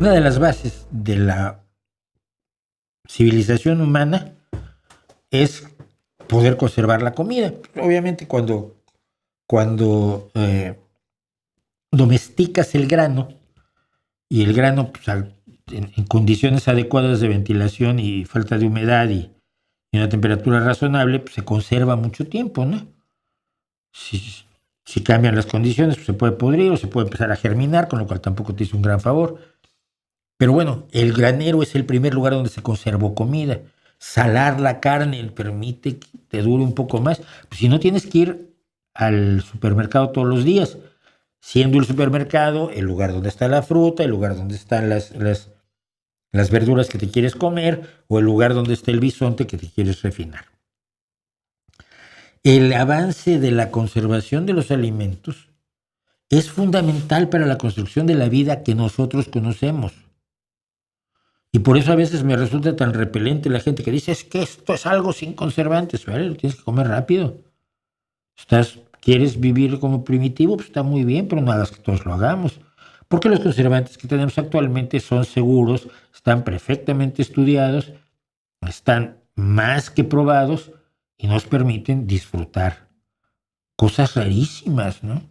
Una de las bases de la civilización humana es poder conservar la comida. Obviamente cuando domesticas el grano, y el grano pues, en condiciones adecuadas de ventilación y falta de humedad y una temperatura razonable, pues se conserva mucho tiempo, ¿no? Si cambian las condiciones, pues se puede podrir o se puede empezar a germinar, con lo cual tampoco te hizo un gran favor. Pero bueno, el granero es el primer lugar donde se conservó comida. Salar la carne permite que te dure un poco más. Pues si no, tienes que ir al supermercado todos los días, siendo el supermercado el lugar donde está la fruta, el lugar donde están las verduras que te quieres comer o el lugar donde está el bisonte que te quieres refinar. El avance de la conservación de los alimentos es fundamental para la construcción de la vida que nosotros conocemos. Y por eso a veces me resulta tan repelente la gente que dice, es que esto es algo sin conservantes. Vale, lo tienes que comer rápido. ¿Quieres vivir como primitivo? Pues está muy bien, pero no hagas que todos lo hagamos. Porque los conservantes que tenemos actualmente son seguros, están perfectamente estudiados, están más que probados y nos permiten disfrutar cosas rarísimas, ¿no?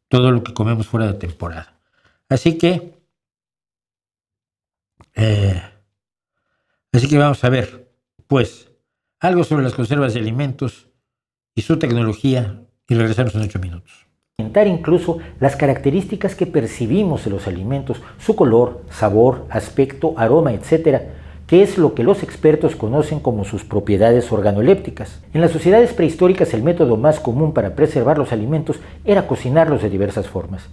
Todo lo que comemos fuera de temporada. Así que vamos a ver, pues, algo sobre las conservas de alimentos y su tecnología y regresamos en 8 minutos. Incluso las características que percibimos de los alimentos, su color, sabor, aspecto, aroma, etc., que es lo que los expertos conocen como sus propiedades organolépticas. En las sociedades prehistóricas el método más común para preservar los alimentos era cocinarlos de diversas formas.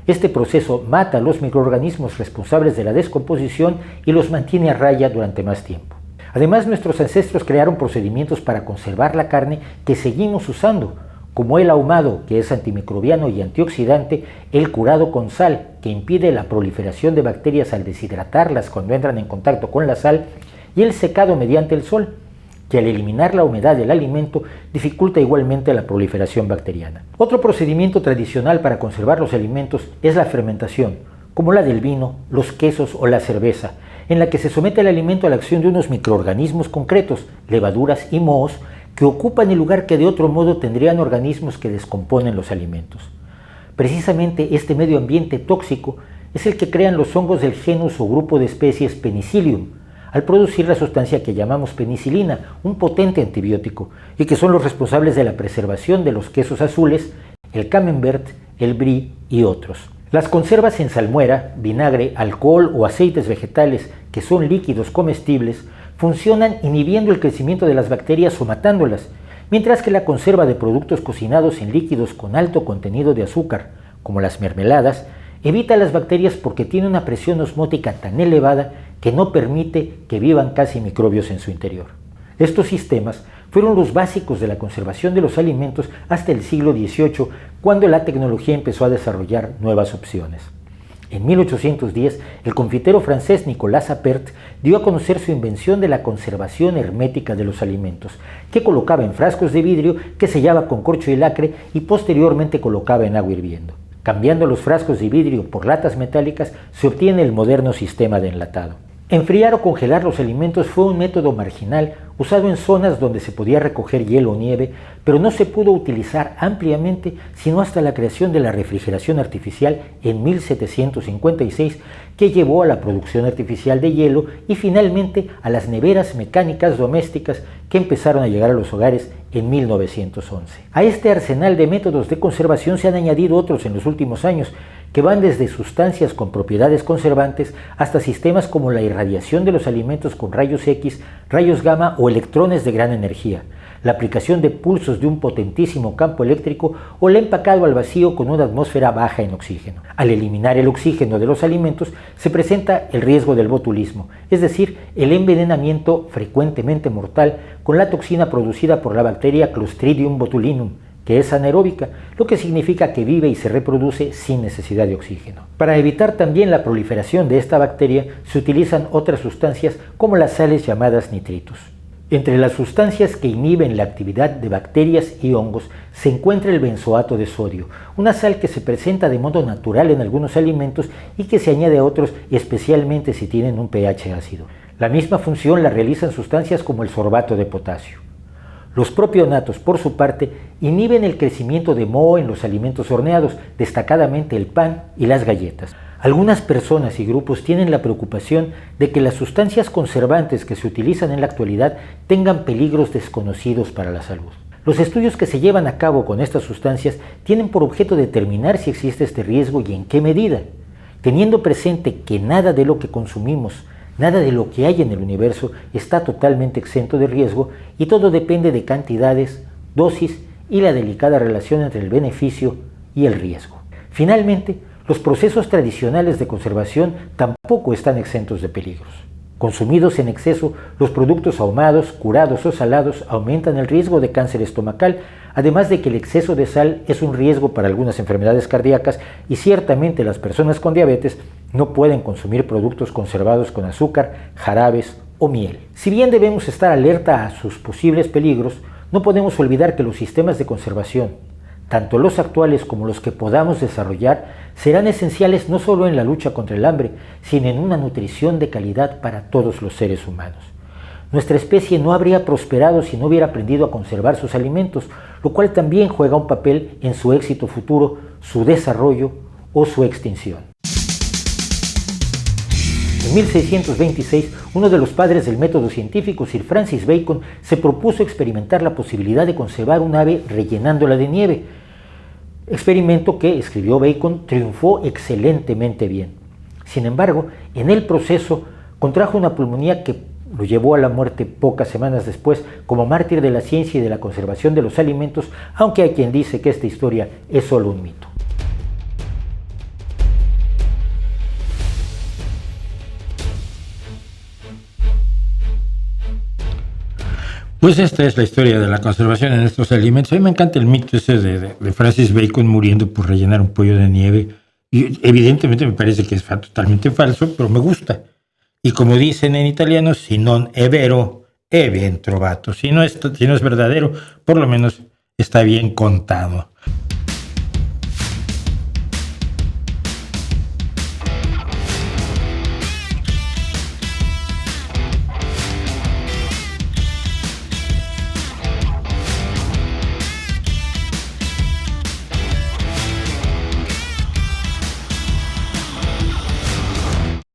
Este proceso mata a los microorganismos responsables de la descomposición y los mantiene a raya durante más tiempo. Además, nuestros ancestros crearon procedimientos para conservar la carne que seguimos usando, como el ahumado, que es antimicrobiano y antioxidante, el curado con sal, que impide la proliferación de bacterias al deshidratarlas cuando entran en contacto con la sal, y el secado mediante el sol, que al eliminar la humedad del alimento dificulta igualmente la proliferación bacteriana. Otro procedimiento tradicional para conservar los alimentos es la fermentación, como la del vino, los quesos o la cerveza, en la que se somete el alimento a la acción de unos microorganismos concretos, levaduras y mohos, que ocupan el lugar que de otro modo tendrían organismos que descomponen los alimentos. Precisamente este medio ambiente tóxico es el que crean los hongos del genus o grupo de especies Penicillium, al producir la sustancia que llamamos penicilina, un potente antibiótico, y que son los responsables de la preservación de los quesos azules, el camembert, el brie y otros. Las conservas en salmuera, vinagre, alcohol o aceites vegetales, que son líquidos comestibles, funcionan inhibiendo el crecimiento de las bacterias o matándolas, mientras que la conserva de productos cocinados en líquidos con alto contenido de azúcar, como las mermeladas, evita las bacterias porque tiene una presión osmótica tan elevada que no permite que vivan casi microbios en su interior. Estos sistemas fueron los básicos de la conservación de los alimentos hasta el siglo XVIII, cuando la tecnología empezó a desarrollar nuevas opciones. En 1810, el confitero francés Nicolas Appert dio a conocer su invención de la conservación hermética de los alimentos, que colocaba en frascos de vidrio que sellaba con corcho y lacre y posteriormente colocaba en agua hirviendo. Cambiando los frascos de vidrio por latas metálicas, se obtiene el moderno sistema de enlatado. Enfriar o congelar los alimentos fue un método marginal usado en zonas donde se podía recoger hielo o nieve, pero no se pudo utilizar ampliamente sino hasta la creación de la refrigeración artificial en 1756, que llevó a la producción artificial de hielo y finalmente a las neveras mecánicas domésticas que empezaron a llegar a los hogares en 1911. A este arsenal de métodos de conservación se han añadido otros en los últimos años, que van desde sustancias con propiedades conservantes hasta sistemas como la irradiación de los alimentos con rayos X, rayos gamma o electrones de gran energía, la aplicación de pulsos de un potentísimo campo eléctrico o el empacado al vacío con una atmósfera baja en oxígeno. Al eliminar el oxígeno de los alimentos se presenta el riesgo del botulismo, es decir, el envenenamiento frecuentemente mortal con la toxina producida por la bacteria Clostridium botulinum, que es anaeróbica, lo que significa que vive y se reproduce sin necesidad de oxígeno. Para evitar también la proliferación de esta bacteria, se utilizan otras sustancias como las sales llamadas nitritos. Entre las sustancias que inhiben la actividad de bacterias y hongos se encuentra el benzoato de sodio, una sal que se presenta de modo natural en algunos alimentos y que se añade a otros, especialmente si tienen un pH ácido. La misma función la realizan sustancias como el sorbato de potasio. Los propionatos, por su parte, inhiben el crecimiento de moho en los alimentos horneados, destacadamente el pan y las galletas. Algunas personas y grupos tienen la preocupación de que las sustancias conservantes que se utilizan en la actualidad tengan peligros desconocidos para la salud. Los estudios que se llevan a cabo con estas sustancias tienen por objeto determinar si existe este riesgo y en qué medida, teniendo presente que nada de lo que consumimos, nada de lo que hay en el universo está totalmente exento de riesgo y todo depende de cantidades, dosis y la delicada relación entre el beneficio y el riesgo. Finalmente, los procesos tradicionales de conservación tampoco están exentos de peligros. Consumidos en exceso, los productos ahumados, curados o salados aumentan el riesgo de cáncer estomacal, además de que el exceso de sal es un riesgo para algunas enfermedades cardíacas y ciertamente las personas con diabetes no pueden consumir productos conservados con azúcar, jarabes o miel. Si bien debemos estar alerta a sus posibles peligros, no podemos olvidar que los sistemas de conservación, tanto los actuales como los que podamos desarrollar, serán esenciales no solo en la lucha contra el hambre, sino en una nutrición de calidad para todos los seres humanos. Nuestra especie no habría prosperado si no hubiera aprendido a conservar sus alimentos, lo cual también juega un papel en su éxito futuro, su desarrollo o su extinción. En 1626, uno de los padres del método científico, Sir Francis Bacon, se propuso experimentar la posibilidad de conservar un ave rellenándola de nieve. Experimento que, escribió Bacon, triunfó excelentemente bien. Sin embargo, en el proceso contrajo una pulmonía que lo llevó a la muerte pocas semanas después como mártir de la ciencia y de la conservación de los alimentos, aunque hay quien dice que esta historia es solo un mito. Pues esta es la historia de la conservación en estos alimentos. A mí me encanta el mito ese de Francis Bacon muriendo por rellenar un pollo de nieve. Y evidentemente me parece que es totalmente falso, pero me gusta. Y como dicen en italiano, si non è vero, è ben trovato. Si no es verdadero, por lo menos está bien contado.